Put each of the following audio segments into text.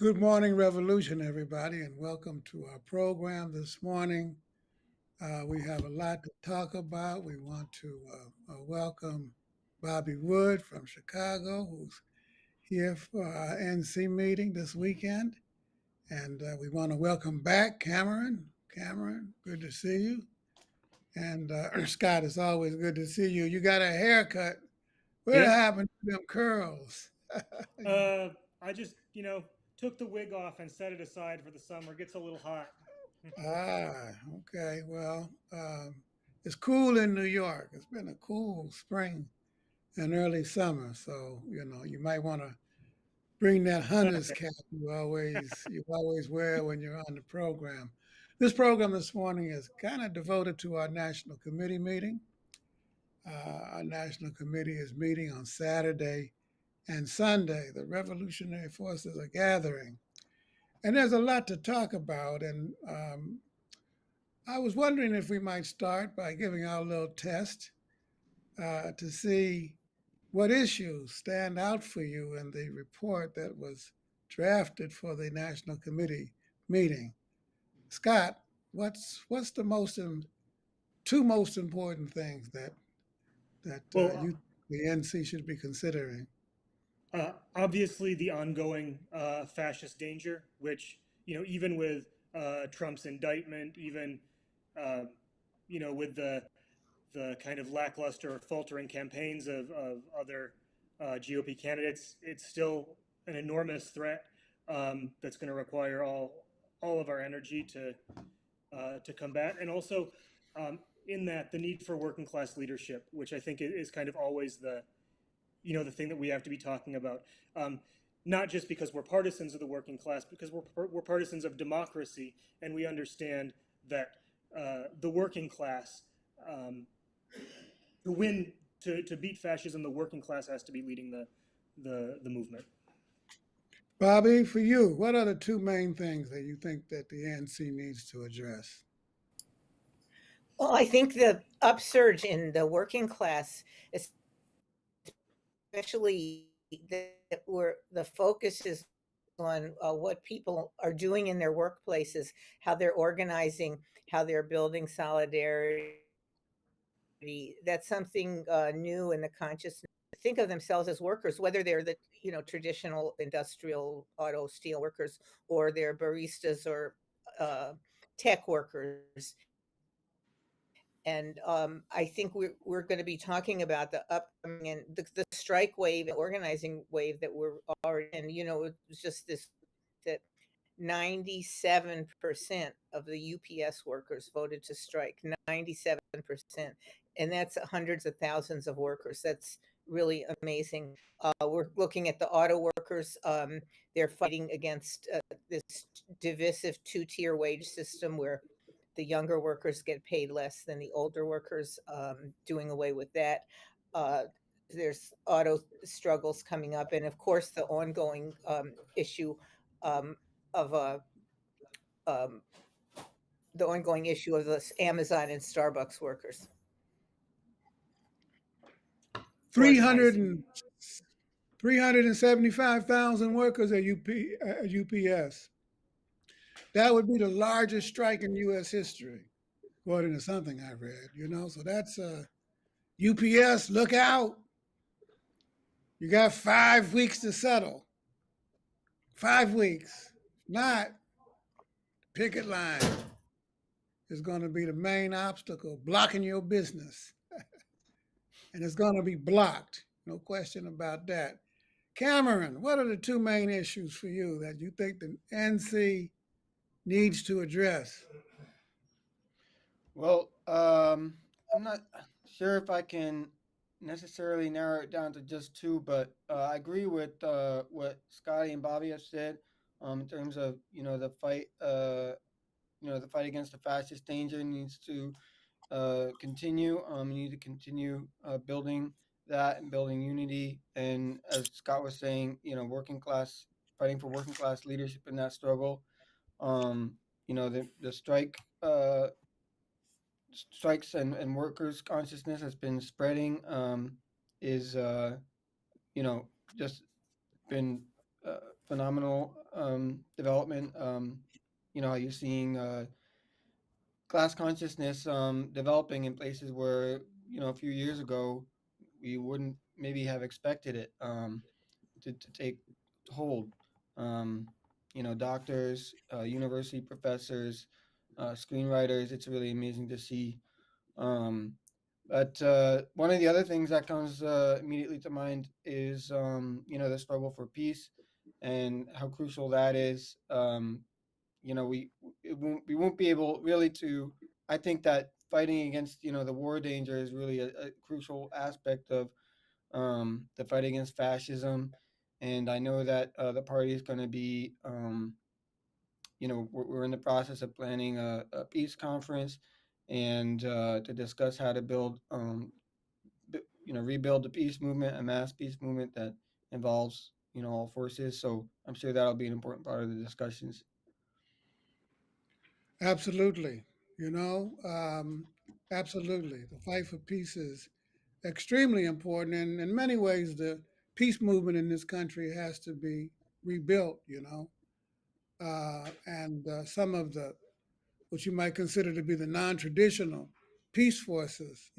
Good morning, Revolution, everybody, and welcome to our program this morning. We have a lot to talk about. We want to welcome Bobby Wood from Chicago, who's here for our NC meeting this weekend. And we want to welcome back Cameron. Cameron, good to see you. And Scott, it's always good to see you. You got a haircut. What Yeah. happened to them curls? I just, took the wig off and set it aside for the summer. It gets a little hot. Okay. Well, it's cool in New York. It's been a cool spring and early summer, so you might want to bring that hunter's cap you always wear when you're on the program. This program this morning is kind of devoted to our national committee meeting. Our national committee is meeting on Saturday and Sunday. The revolutionary forces are gathering, and there's a lot to talk about. And I was wondering if we might start by giving our little test to see what issues stand out for you in the report that was drafted for the National Committee meeting. Scott, what's the two most important things that Well, you the NC should be considering? obviously, the ongoing fascist danger, which, even with Trump's indictment, even, uh, with the kind of lackluster or faltering campaigns of other GOP candidates, it's still an enormous threat that's going to require all of our energy to combat, and also in that the need for working class leadership, which I think is kind of always the thing that we have to be talking about. Not just because we're partisans of the working class, because we're partisans of democracy, and we understand that the working class, to win, to beat fascism, the working class has to be leading the movement. Bobby, for you, what are the two main things that you think that the ANC needs to address? Well, I think the upsurge in the working class, especially that where the focus is on what people are doing in their workplaces, how they're organizing, how they're building solidarity. That's something new in the consciousness. Think of themselves as workers, whether they're the traditional industrial auto steel workers or they're baristas or uh, tech workers. And I think we're going to be talking about the upcoming and the strike wave, organizing wave that we're already in. It was just this that 97% of the UPS workers voted to strike. 97%, and that's hundreds of thousands of workers. That's really amazing. We're looking at the auto workers. They're fighting against this divisive two-tier wage system where the younger workers get paid less than the older workers, doing away with that. Uh, there's auto struggles coming up, and of course, the ongoing issue um, of um, the ongoing issue of the Amazon and Starbucks workers. 300 and 375,000 workers at UPS. That would be the largest strike in U.S. history, according to something I read. So that's UPS. Look out! You got 5 weeks to settle. 5 weeks. Not picket line is going to be the main obstacle blocking your business, and it's going to be blocked. No question about that. Cameron, what are the two main issues for you that you think the NC needs to address? Well, I'm not sure if I can necessarily narrow it down to just two, but I agree with what Scotty and Bobby have said in terms of the fight against the fascist danger needs to continue. We need to continue building that and building unity. And as Scott was saying, working class fighting for working class leadership in that struggle. The strikes and workers' consciousness has been spreading is you know just been phenomenal development. How you're seeing class consciousness developing in places where a few years ago we wouldn't maybe have expected it to take hold. Um, Doctors, university professors, screenwriters. It's really amazing to see. Um, but one of the other things that comes immediately to mind is the struggle for peace and how crucial that is. We won't be able really to. I think that fighting against the war danger is really a crucial aspect of the fight against fascism. And I know that the party is going to be, we're in the process of planning a peace conference and to discuss how to build, rebuild the peace movement, a mass peace movement that involves, all forces. So I'm sure that'll be an important part of the discussions. Absolutely. You know, um, absolutely. The fight for peace is extremely important. And in many ways, the peace movement in this country has to be rebuilt, and some of the, what you might consider to be the non traditional peace forces,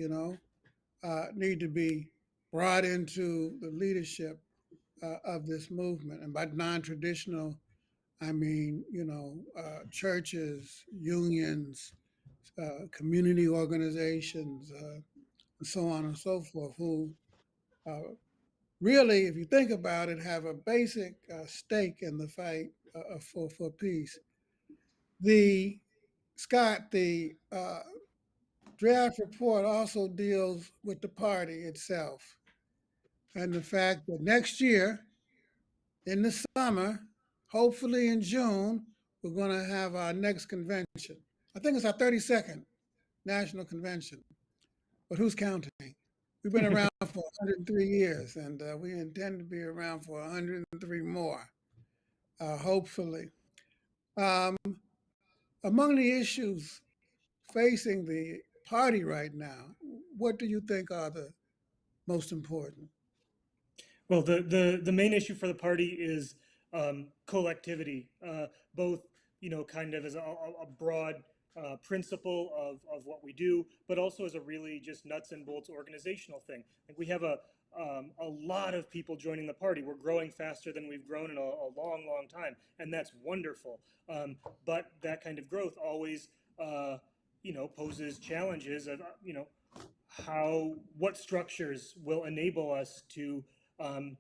need to be brought into the leadership of this movement. And by non traditional, I mean, churches, unions, community organizations, and so on and so forth, who really, if you think about it, have a basic stake in the fight for peace. The Scott, the draft report also deals with the party itself and the fact that next year, in the summer, hopefully in June, we're going to have our next convention. I think it's our 32nd national convention, but who's counting? We've been around for 103 years, and we intend to be around for 103 more, hopefully. Um, among the issues facing the party right now, what do you think are the most important? Well, the main issue for the party is collectivity, both kind of as a broad principle of what we do, but also as a really just nuts and bolts organizational thing. Like we have a lot of people joining the party. We're growing faster than we've grown in a long, long time, and that's wonderful. But that kind of growth always poses challenges of what structures will enable us to um,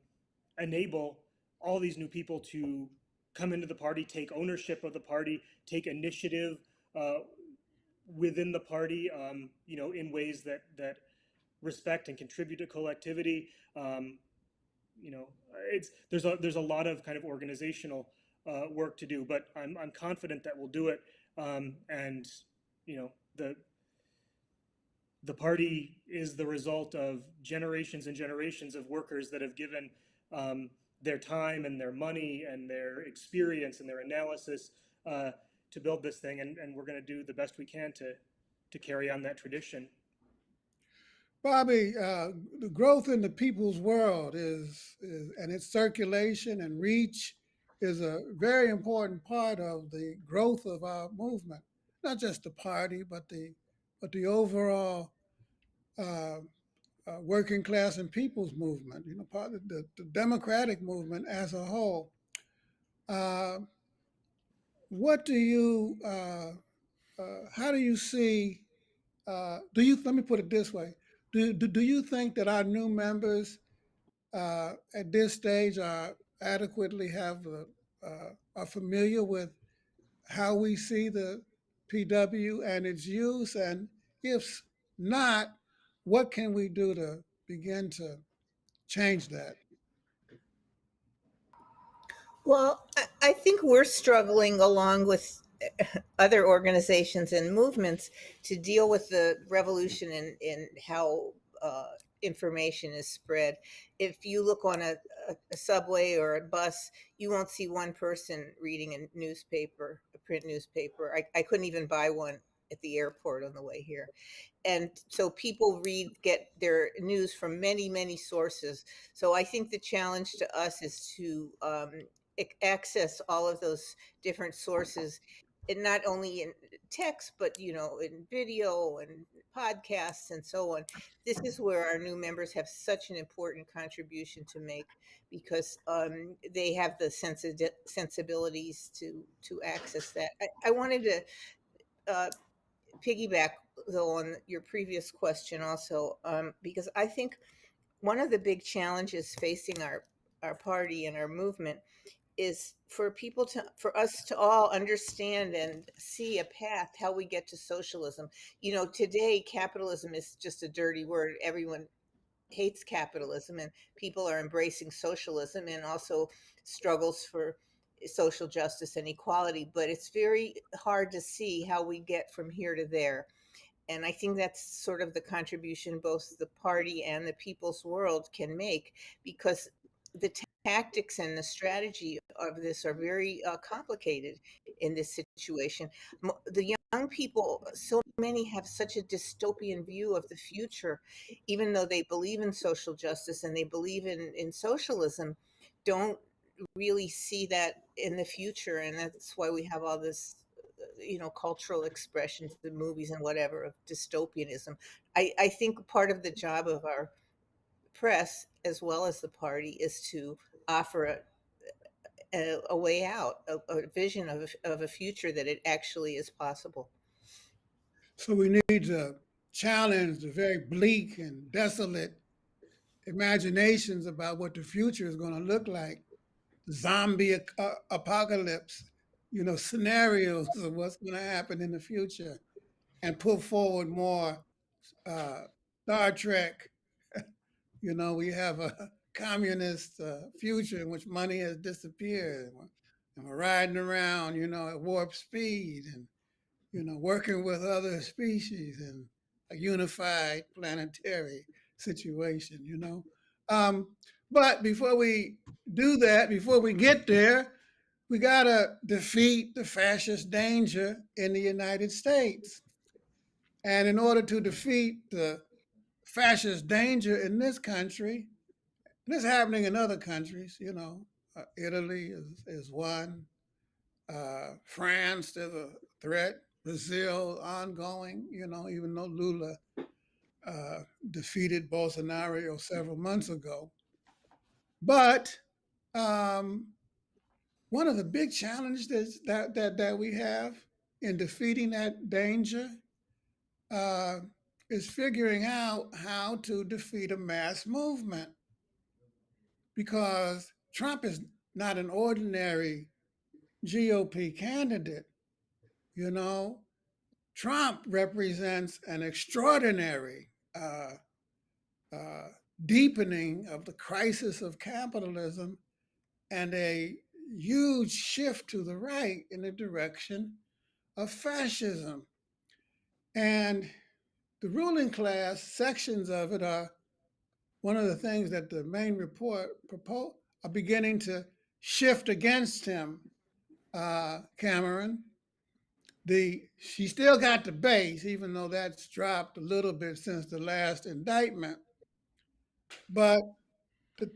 enable all these new people to come into the party, take ownership of the party, take initiative uh, within the party, in ways that respect and contribute to collectivity. Um, you know, it's there's a lot of kind of organizational work to do, but I'm confident that we'll do it. And you know, the party is the result of generations and generations of workers that have given um, their time and their money and their experience and their analysis to build this thing, and we're going to do the best we can to carry on that tradition. Bobby, the growth in the people's world and its circulation and reach is a very important part of the growth of our movement. Not just the party, but the overall uh, working class and people's movement. Part of the democratic movement as a whole. Uh, what do you? How do you see? Do you? Let me put it this way. Do you think that our new members at this stage adequately are familiar with how we see the PW and its use, and if not, what can we do to begin to change that? Well, I think we're struggling along with other organizations and movements to deal with the revolution in how information is spread. If you look on a subway or a bus, you won't see one person reading a newspaper, a print newspaper. I couldn't even buy one at the airport on the way here. And so people get their news from many sources. So I think the challenge to us is to access all of those different sources, and not only in text, but in video and podcasts and so on. This is where our new members have such an important contribution to make, because they have the sensibilities to access that. I wanted to uh, piggyback though on your previous question also, because I think one of the big challenges facing our party and our movement is for us to all understand and see a path how we get to socialism. Today capitalism is just a dirty word. Everyone hates capitalism, and people are embracing socialism and also struggles for social justice and equality, but it's very hard to see how we get from here to there. And I think that's sort of the contribution both the party and the people's world can make, because the tactics and the strategy of this are very complicated in this situation. The young people, so many have such a dystopian view of the future, even though they believe in social justice and they believe in socialism, don't really see that in the future. And that's why we have all this cultural expressions, the movies and whatever, of dystopianism. I think part of the job of our press as well as the party is to offer a way out, a vision of a future that it actually is possible. So we need to challenge the very bleak and desolate imaginations about what the future is going to look like, zombie apocalypse, scenarios of what's going to happen in the future, and put forward more uh, Star Trek. We have a communist future in which money has disappeared, and we're riding around, at warp speed, and working with other species in a unified planetary situation. Um, but before we do that, before we get there, we got to defeat the fascist danger in the United States. And in order to defeat the fascist danger in this country, and it's happening in other countries, Italy is one, France, there's a threat. Brazil, ongoing, even though Lula defeated Bolsonaro several months ago. But um, one of the big challenges that we have in defeating that danger uh, is figuring out how to defeat a mass movement, because Trump is not an ordinary GOP candidate. You know, Trump represents an extraordinary uh, deepening of the crisis of capitalism and a huge shift to the right in the direction of fascism. And the ruling class sections of it are one of the things that the main report are beginning to shift against him, Cameron. She still got the base, even though that's dropped a little bit since the last indictment. But the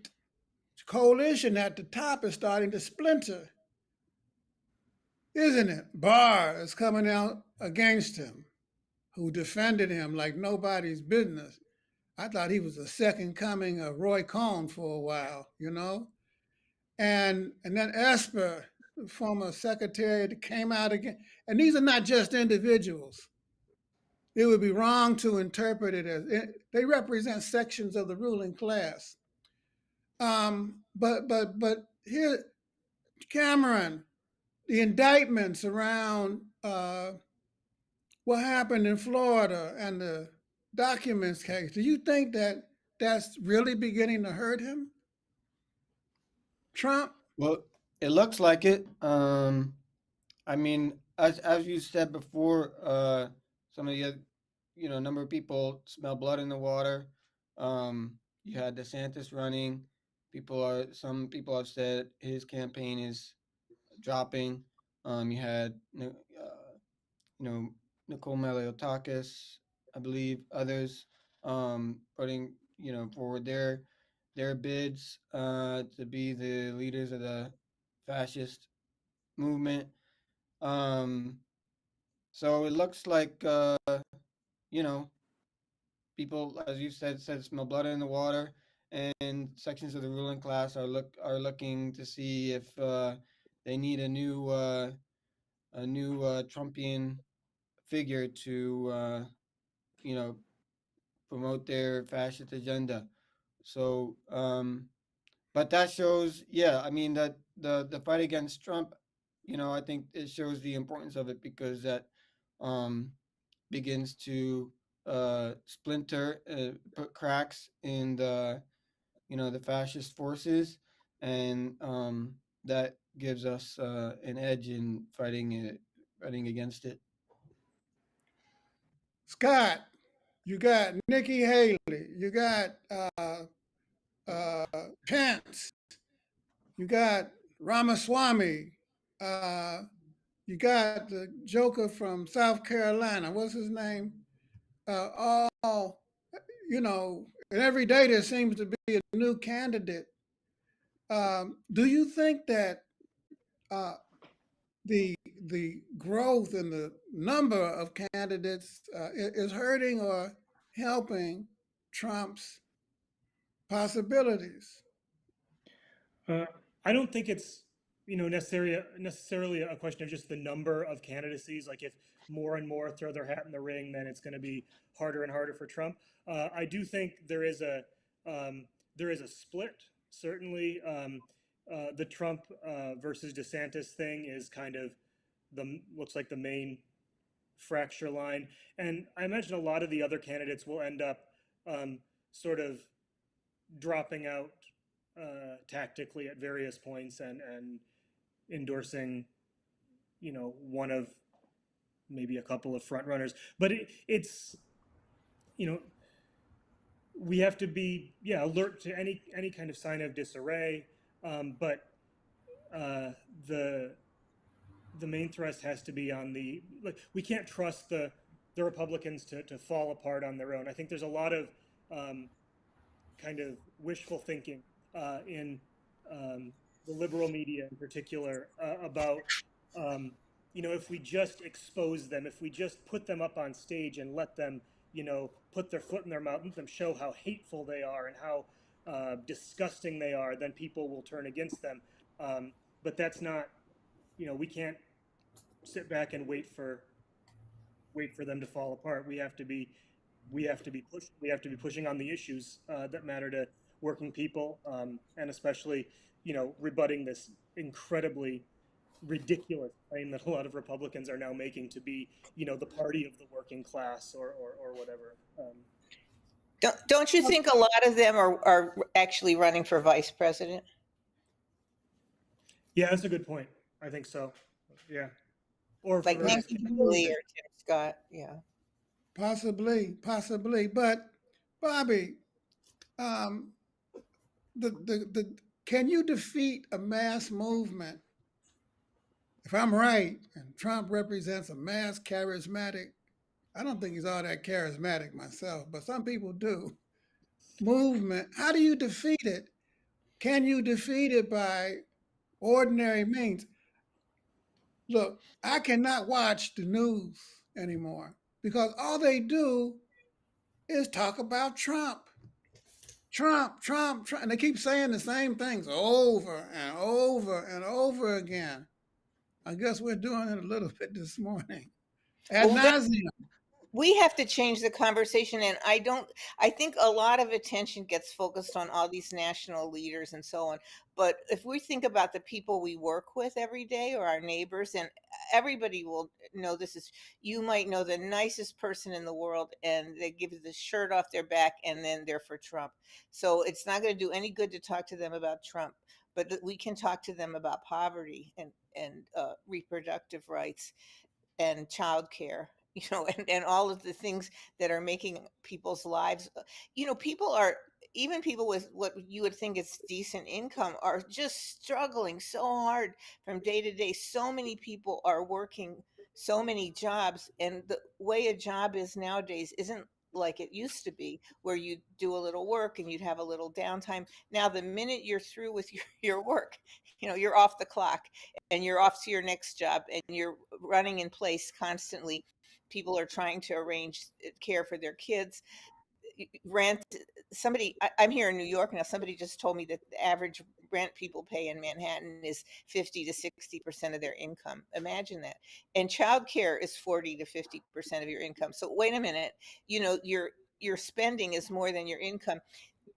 coalition at the top is starting to splinter, isn't it? Barr is coming out against him, who defended him like nobody's business. I thought he was the second coming of Roy Cohn for a while. And then Esper, the former secretary, came out again. And these are not just individuals. It would be wrong to interpret it as they represent sections of the ruling class. But here, Cameron, the indictments around what happened in Florida and the documents case. Do you think that that's really beginning to hurt him, Trump? Well, it looks like it. I mean, as you said before, some of the number of people smell blood in the water. You had DeSantis running. Some people have said his campaign is dropping. You had you know Nicole Maliotakis, I believe, others putting forward their bids to be the leaders of the fascist movement. Um, so it looks like you know, people, as you said smell blood in the water, and sections of the ruling class are looking to see if they need a new Trumpian figure to you know, promote their fascist agenda. So, but that shows, yeah, I mean that the fight against Trump, you know, I think it shows the importance of it, because that um, begins to splinter, put cracks in the, you know, the fascist forces, and that gives us an edge in fighting it, fighting against it. Scott, you got Nikki Haley, you got Pence, you got Ramaswamy, uh, you got the Joker from South Carolina. What's his name? All, you know, and every day there seems to be a new candidate. Do you think that uh, the the growth in the number of candidates is hurting or helping Trump's possibilities? Uh, I don't think it's necessarily a question of just the number of candidacies. Like if more and more throw their hat in the ring, then it's going to be harder and harder for Trump. I do think um, there is a split. Certainly, the Trump versus DeSantis thing is kind of the looks like the main fracture line, and I imagine a lot of the other candidates will end up sort of dropping out tactically at various points and endorsing, one of maybe a couple of front runners. But it's, you know, we have to be, alert to any kind of sign of disarray. But uh, the the main thrust has to be on the, like, we can't trust the Republicans to fall apart on their own. I think there's a lot of um, kind of wishful thinking in the liberal media in particular about, um, if we just expose them, if we just put them up on stage and let them, put their foot in their mouth, let them show how hateful they are and how disgusting they are, then people will turn against them. But that's not, we can't sit back and wait for them to fall apart. We have to be pushing on the issues that matter to working people, and especially, rebutting this incredibly ridiculous claim that a lot of Republicans are now making to be, the party of the working class or whatever. Don't you think a lot of them are actually running for vice president? Yeah, that's a good point. I think so. Yeah, or Like for Nikki Haley or Tim Scott? Yeah. Possibly. But Bobby, um, the can you defeat a mass movement? If I'm right, and Trump represents a mass charismatic, I don't think he's all that charismatic myself, but some people do. Movement. How do you defeat it? Can you defeat it by ordinary means? Look, I cannot watch the news anymore because all they do is talk about Trump. Trump, Trump, Trump. And they keep saying the same things over and over and over again. I guess we're doing it a little bit this morning. Ad Well, nauseum. we have to change the conversation, and I think a lot of attention gets focused on all these national leaders and so on, but if we think about the people we work with every day or our neighbors, and everybody will know this is, you might know the nicest person in the world and they give you the shirt off their back and then they're for Trump. So it's not going to do any good to talk to them about Trump, but we can talk to them about poverty and reproductive rights and childcare, and all of the things that are making people's lives, people are, even people with what you would think is decent income are just struggling so hard from day to day. So many people are working so many jobs, and the way a job is nowadays isn't like it used to be, where you do a little work and you'd have a little downtime. Now, the minute you're through with your work, you're off the clock and you're off to your next job and you're running in place constantly. People are trying to arrange care for their kids, rent. I'm here in New York now. Somebody just told me that the average rent people pay in Manhattan is 50 to 60% of their income. Imagine that. And childcare is 40 to 50% of your income. So wait a minute, your spending is more than your income.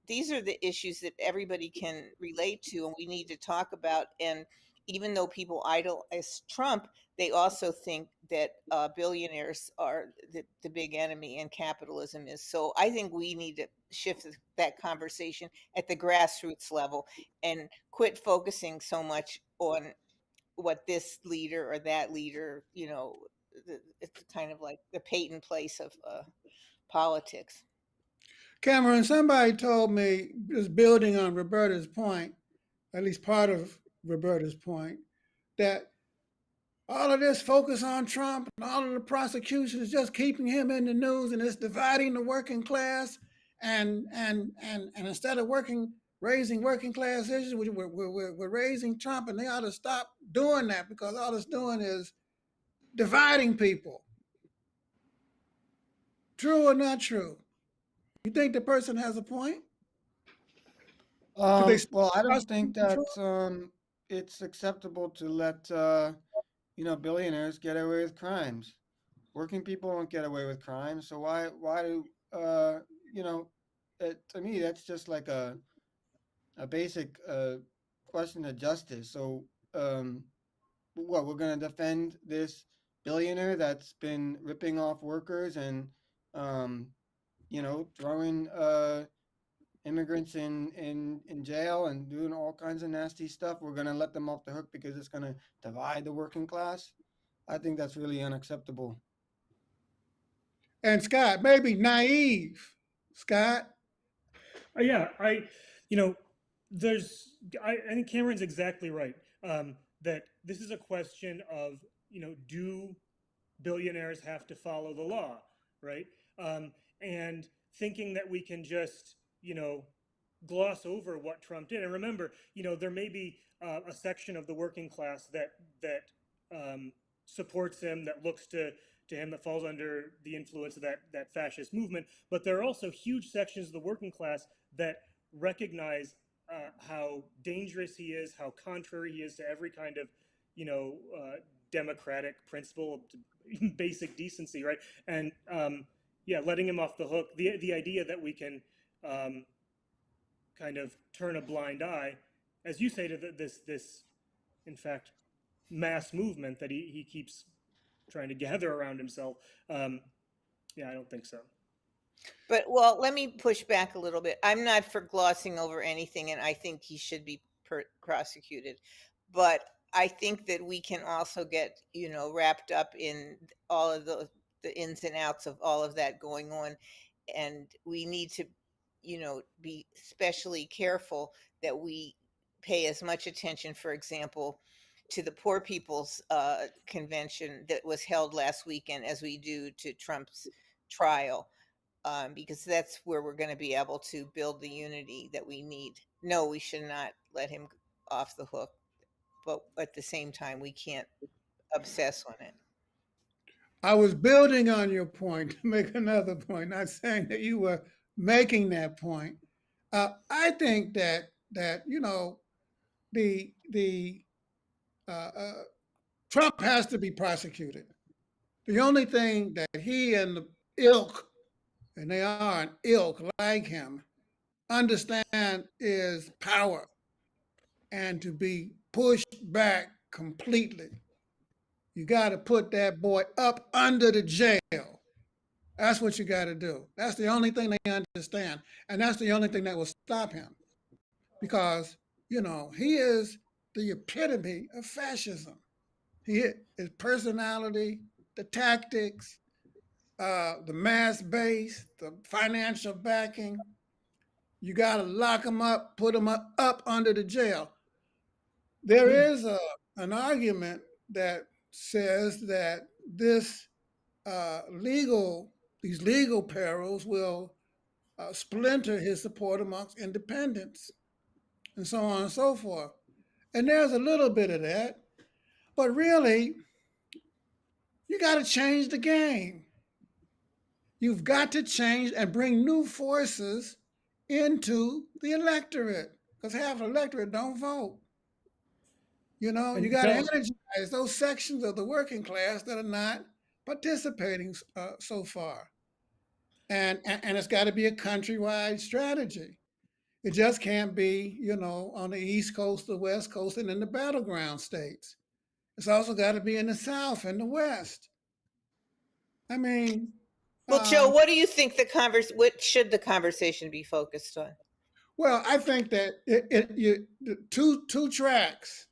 These are the issues that everybody can relate to and we need to talk about. And even though people idolize Trump, they also think that billionaires are the big enemy and capitalism is. So I think we need to shift that conversation at the grassroots level and quit focusing so much on what this leader or that leader, it's kind of like the Peyton place of politics. Cameron, somebody told me, just building on Roberta's point, at least part of Roberta's point, that all of this focus on Trump and all of the prosecution is just keeping him in the news and it's dividing the working class. And instead of raising working class issues, we're raising Trump, and they ought to stop doing that because all it's doing is dividing people. True or not true? You think the person has a point? Could they Well, I don't think prosecute Trump? that it's acceptable to let billionaires get away with crimes. Working people don't get away with crimes, so why do you know? To me, that's just like a basic question of justice. So, what we're gonna defend this billionaire that's been ripping off workers and um, throwing immigrants in jail and doing all kinds of nasty stuff. We're gonna let them off the hook because it's gonna divide the working class. I think that's really unacceptable. And Scott, maybe naive. Scott, Yeah, you know, I think Cameron's exactly right. That this is a question of, do billionaires have to follow the law, right? And thinking that we can just, gloss over what Trump did. And remember, there may be a section of the working class that supports him, that looks to him, that falls under the influence of that fascist movement. But there are also huge sections of the working class that recognize how dangerous he is, how contrary he is to every kind of, democratic principle, basic decency, right? And yeah, letting him off the hook. The idea that we can kind of turn a blind eye, as you say, to this in fact mass movement that he keeps trying to gather around himself. Yeah, I don't think so. But well, let me push back a little bit. I'm not for glossing over anything, and I think he should be prosecuted. But I think that we can also get, wrapped up in all of the ins and outs of all of that going on, and we need to, be especially careful that we pay as much attention, for example, to the Poor People's Convention that was held last weekend as we do to Trump's trial, because that's where we're going to be able to build the unity that we need. No, we should not let him off the hook, but at the same time, we can't obsess on it. I was building on your point to make another point, not saying that you were making that point. I think that the uh, uh, Trump has to be prosecuted. The only thing that he and the ilk, and they are an ilk like him, understand is power and to be pushed back completely. You got to put that boy up under the jail. That's what you got to do. That's the only thing they understand. And that's the only thing that will stop him because, he is the epitome of fascism. His personality, the tactics, the mass base, the financial backing. You got to lock him up, put him up under the jail. There is an argument that says that these legal perils will splinter his support amongst independents and so on and so forth. And there's a little bit of that. But really, you got to change the game. You've got to change and bring new forces into the electorate because half the electorate don't vote. You know, you And got to Joe, energize those sections of the working class that are not participating so far. And it's got to be a countrywide strategy. It just can't be, on the East Coast, the West Coast, and in the battleground states. It's also got to be in the South and the West. I mean, Well, Joe, um, what do you think what should the conversation be focused on? well, I think that two tracks.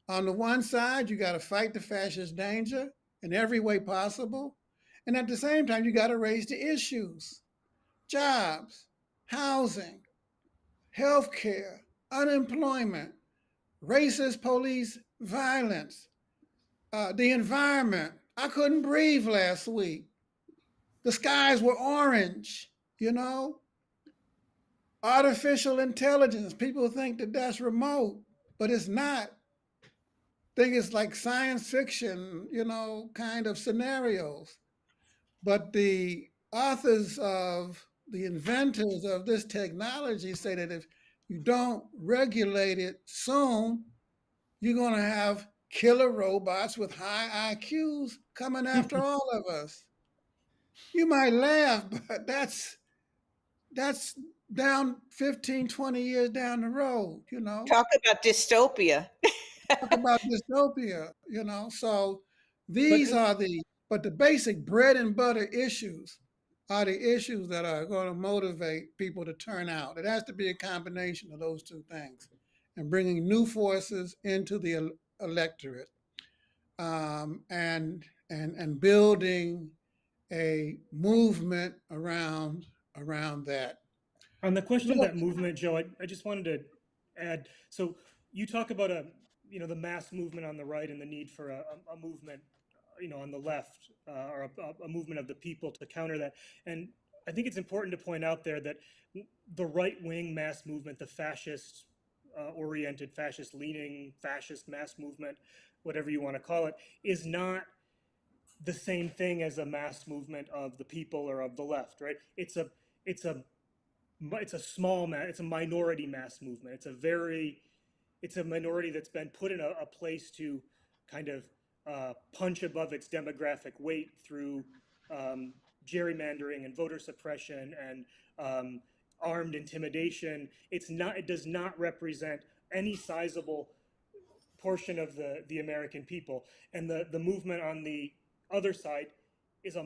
On the one side, you got to fight the fascist danger in every way possible, and at the same time, you got to raise the issues: jobs, housing, healthcare, unemployment, racist police violence, the environment. I couldn't breathe last week. The skies were orange, you know? Artificial intelligence. People think that that's remote, but it's not. Think it's like science fiction, kind of scenarios. But the authors of the inventors of this technology say that if you don't regulate it soon, you're going to have killer robots with high IQs coming after all of us. You might laugh, but that's down 15, 20 years down the road, Talk about dystopia. Talk about dystopia. So but these are but the basic bread and butter issues are the issues that are going to motivate people to turn out. It has to be a combination of those two things and bringing new forces into the electorate, and building a movement around that. on the question of Look, that movement, Joe, I just wanted to add. So you talk about the mass movement on the right and the need for a movement, on the left, or a movement of the people to counter that. And I think it's important to point out there that the right wing mass movement, the fascist oriented, fascist leaning, fascist mass movement, whatever you want to call it, is not the same thing as a mass movement of the people or of the left, right? It's a it's a it's a minority mass movement. It's a minority that's been put in a place to kind of punch above its demographic weight through gerrymandering and voter suppression and armed intimidation. It does not represent any sizable portion of the American people. And the movement on the other side is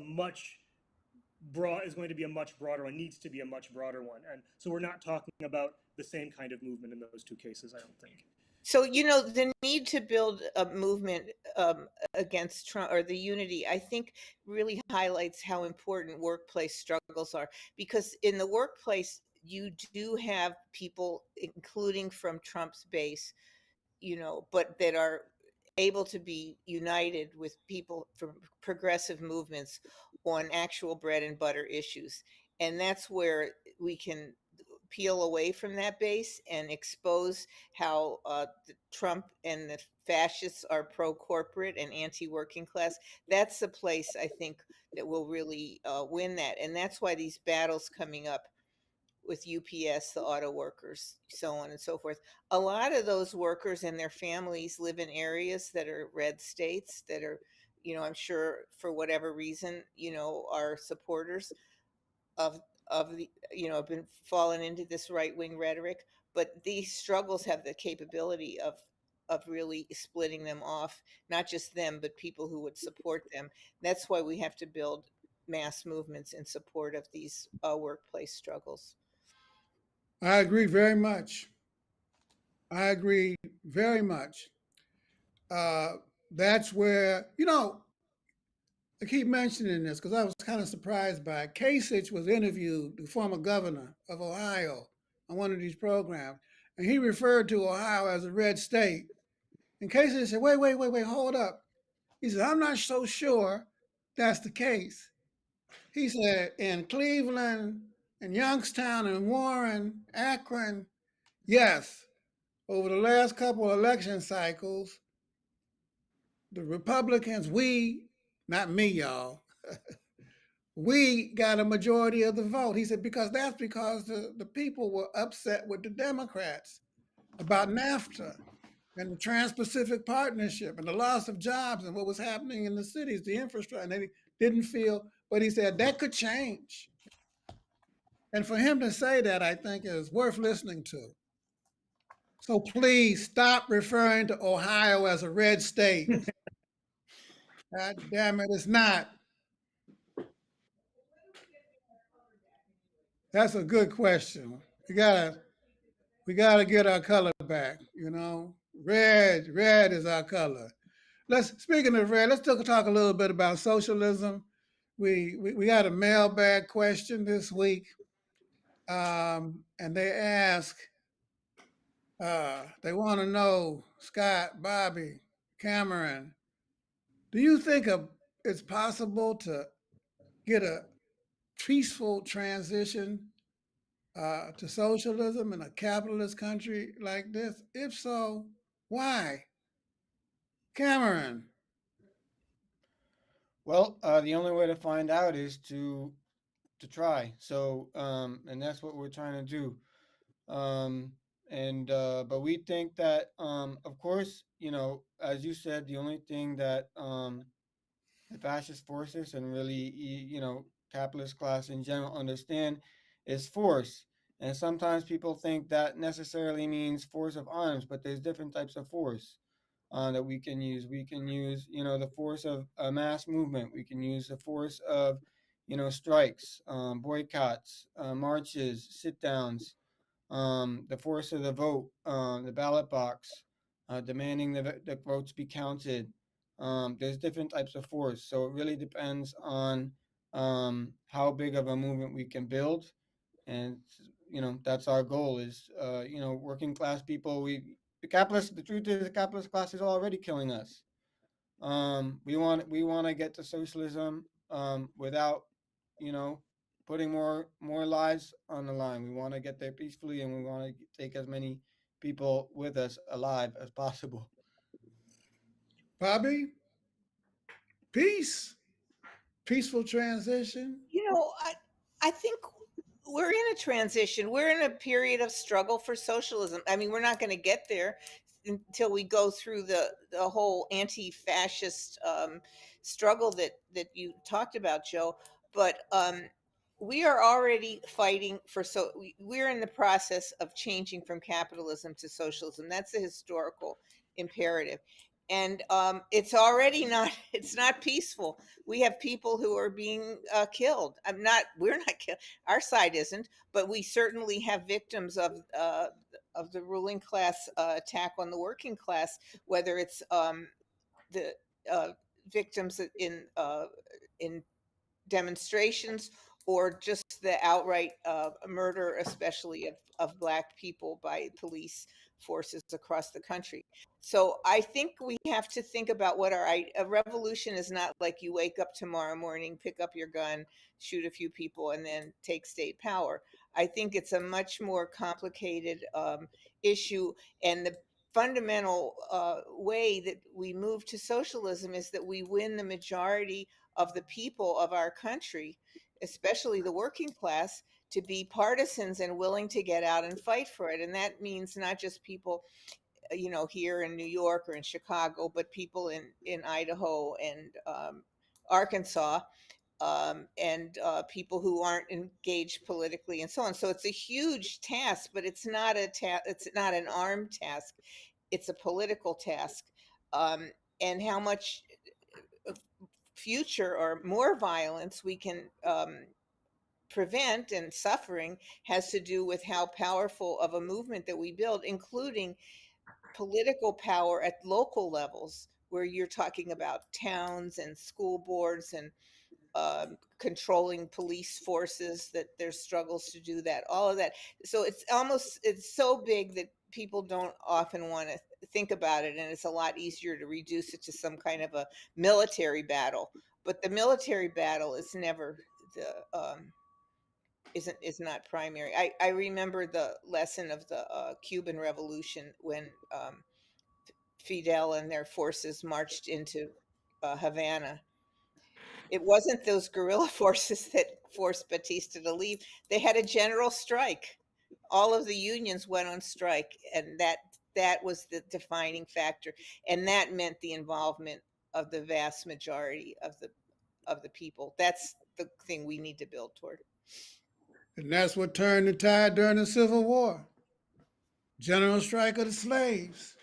is going to be a much broader one, needs to be a much broader one. And so we're not talking about the same kind of movement in those two cases, I don't think. So, the need to build a movement against Trump, or the unity, I think really highlights how important workplace struggles are. Because in the workplace, you do have people, including from Trump's base, but that are able to be united with people from progressive movements on actual bread and butter issues. And that's where we can peel away from that base and expose how Trump and the fascists are pro corporate and anti working class. That's the place I think that will really win that. And that's why these battles coming up with UPS, the auto workers, so on and so forth. A lot of those workers and their families live in areas that are red states that are, I'm sure for whatever reason, are supporters of the, have been fallen into this right wing rhetoric. But these struggles have the capability of really splitting them off, not just them, but people who would support them. That's why we have to build mass movements in support of these workplace struggles. I agree very much. I agree very much. Uh, that's where, I keep mentioning this because I was kind of surprised by it. Kasich was interviewed, the former governor of Ohio, on one of these programs, and he referred to Ohio as a red state. And Kasich said, wait, hold up. He said, I'm not so sure that's the case. He said, in Cleveland and Youngstown and Warren, Akron, yes, over the last couple of election cycles, the Republicans, not me, y'all, we got a majority of the vote. He said, because the people were upset with the Democrats about NAFTA and the Trans-Pacific Partnership and the loss of jobs and what was happening in the cities, the infrastructure. And they didn't feel, but he said that could change. And for him to say that, I think is worth listening to. So please stop referring to Ohio as a red state. God damn it, it's not. That's a good question. We gotta get our color back, you know. Red is our color. Speaking of red, let's talk a little bit about socialism. We got a mailbag question this week, and they ask, they want to know, Scott, Bobby, Cameron, do you think it's possible to get a peaceful transition to socialism in a capitalist country like this? If so, why? Cameron. Well, the only way to find out is to try. So, and that's what we're trying to do. Um, and but we think that, of course, as you said, the only thing that the fascist forces and really, capitalist class in general understand is force. And sometimes people think that necessarily means force of arms, but there's different types of force that we can use. We can use, the force of a mass movement. We can use the force of, strikes, boycotts, marches, sit downs, the force of the vote, the ballot box, demanding the votes be counted. There's different types of force, so it really depends on how big of a movement we can build, and that's our goal. Is working class people. The capitalist. The truth is, the capitalist class is already killing us. We want to get to socialism without you know putting more lives on the line. We want to get there peacefully, and we want to take as many people with us alive as possible. Bobby, peace, peaceful transition. You know, I think we're in a transition. We're in a period of struggle for socialism. I mean, we're not going to get there until we go through the whole anti-fascist struggle that you talked about, Joe. But we are already fighting for we're in the process of changing from capitalism to socialism. That's a historical imperative, and it's already not it's not peaceful. We have people who are being killed. We're not killed, our side isn't, but we certainly have victims of the ruling class attack on the working class, whether it's the uh, victims in demonstrations or just the outright murder, especially of Black people by police forces across the country. So I think we have to think about what a revolution is not like you wake up tomorrow morning, pick up your gun, shoot a few people, and then take state power. I think it's a much more complicated issue. And the fundamental way that we move to socialism is that we win the majority of the people of our country, especially the working class, to be partisans and willing to get out and fight for it. And that means not just people, here in New York or in Chicago, but people in Idaho and Arkansas, and people who aren't engaged politically and so on. So it's a huge task, but it's not an armed task. It's a political task. And how much future or more violence we can prevent and suffering has to do with how powerful of a movement that we build, including political power at local levels, where you're talking about towns and school boards and controlling police forces, that there's struggles to do that, all of that. So it's so big that people don't often want to think about it, and it's a lot easier to reduce it to some kind of a military battle. But the military battle is never the is not primary. I remember the lesson of the Cuban Revolution when Fidel and their forces marched into Havana. It wasn't those guerrilla forces that forced Batista to leave. They had a general strike. All of the unions went on strike, and that was the defining factor, and that meant the involvement of the vast majority of the people. That's the thing we need to build toward. And that's what turned the tide during the Civil War. General strike of the slaves.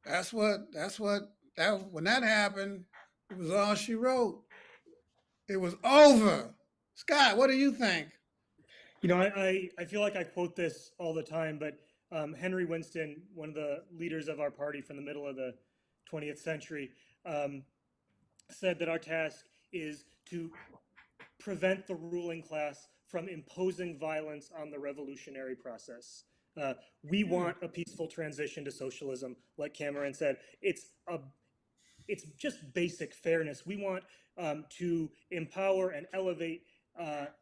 When that happened, it was all she wrote. It was over. Scott, what do you think? You know, I feel like I quote this all the time, but Henry Winston, one of the leaders of our party from the middle of the 20th century, said that our task is to prevent the ruling class from imposing violence on the revolutionary process. We want a peaceful transition to socialism, like Cameron said. It's just basic fairness. We want to empower and elevate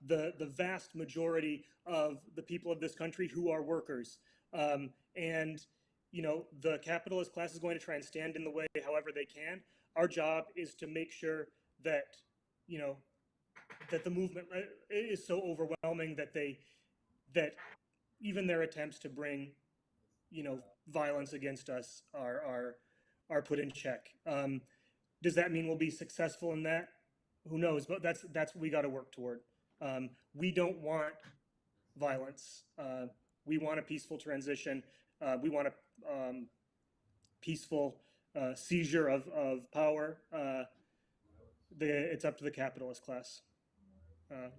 the vast majority of the people of this country who are workers. And you know, the capitalist class is going to try and stand in the way however they can. Our job is to make sure that, you know, that the movement is so overwhelming that even their attempts to bring, you know, violence against us are put in check. Does that mean we'll be successful in that? Who knows? But that's what we got to work toward. We don't want violence. We want a peaceful transition. We want a peaceful seizure of power. It's up to the capitalist class.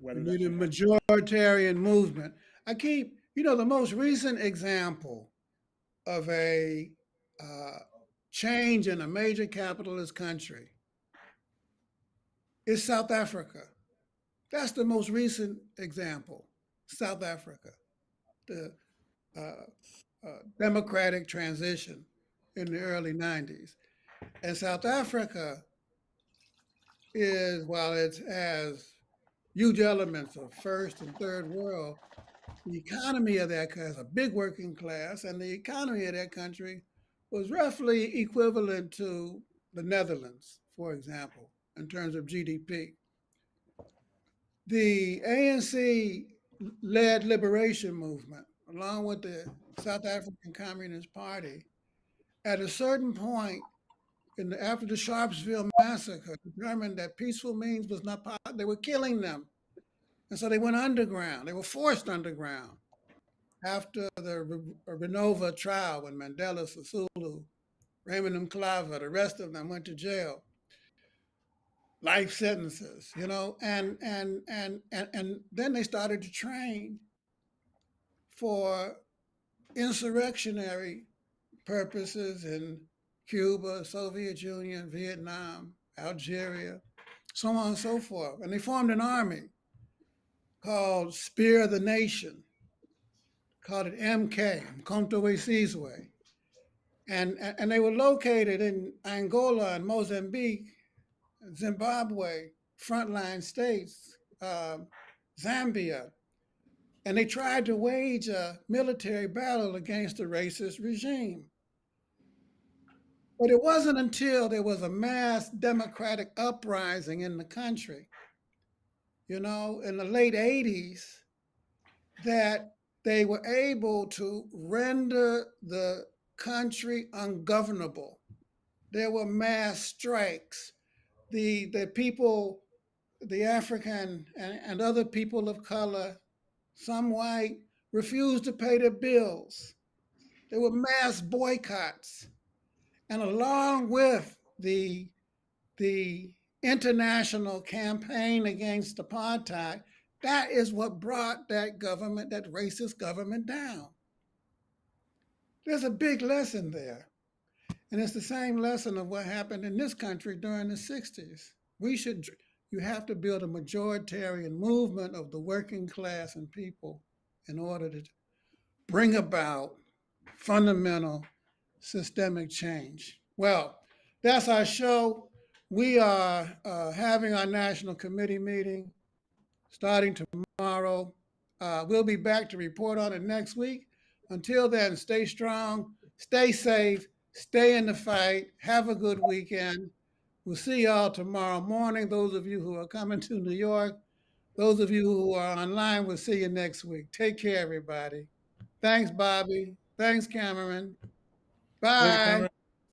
We need a majoritarian movement. The most recent example of a change in a major capitalist country is South Africa. That's the most recent example, South Africa, the democratic transition in the early 90s. And South Africa while it has huge elements of first and third world, the economy of that country has a big working class, and the economy of that country was roughly equivalent to the Netherlands, for example, in terms of GDP. The ANC-led liberation movement, along with the South African Communist Party, at a certain point after the Sharpeville massacre, determined that peaceful means was not possible. They were killing them. And so they went underground. They were forced underground after the Renova trial when Mandela, Sisulu, Raymond Mklava, the rest of them went to jail. Life sentences, and then they started to train for insurrectionary purposes in Cuba, Soviet Union, Vietnam, Algeria, so on and so forth. And they formed an army called Spear of the Nation, called it MK, Mkonto we Sizwe. And they were located in Angola and Mozambique, Zimbabwe, frontline states, Zambia. And they tried to wage a military battle against the racist regime. But it wasn't until there was a mass democratic uprising in the country, in the late 80s, that they were able to render the country ungovernable. There were mass strikes. The people, the African and other people of color, some white, refused to pay their bills. There were mass boycotts. And along with the international campaign against apartheid, that is what brought that racist government down. There's a big lesson there. And it's the same lesson of what happened in this country during the 60s. You have to build a majoritarian movement of the working class and people in order to bring about fundamental systemic change. Well, that's our show. We are having our National Committee meeting starting tomorrow We'll be back to report on it next week. Until then, stay strong, stay safe, stay in the fight. Have a good weekend. We'll see y'all tomorrow morning. Those of you who are coming to New York, those of you who are online, we'll see you next week. Take care, everybody. Thanks, Bobby. Thanks, Cameron. Later, Bye. Cameron.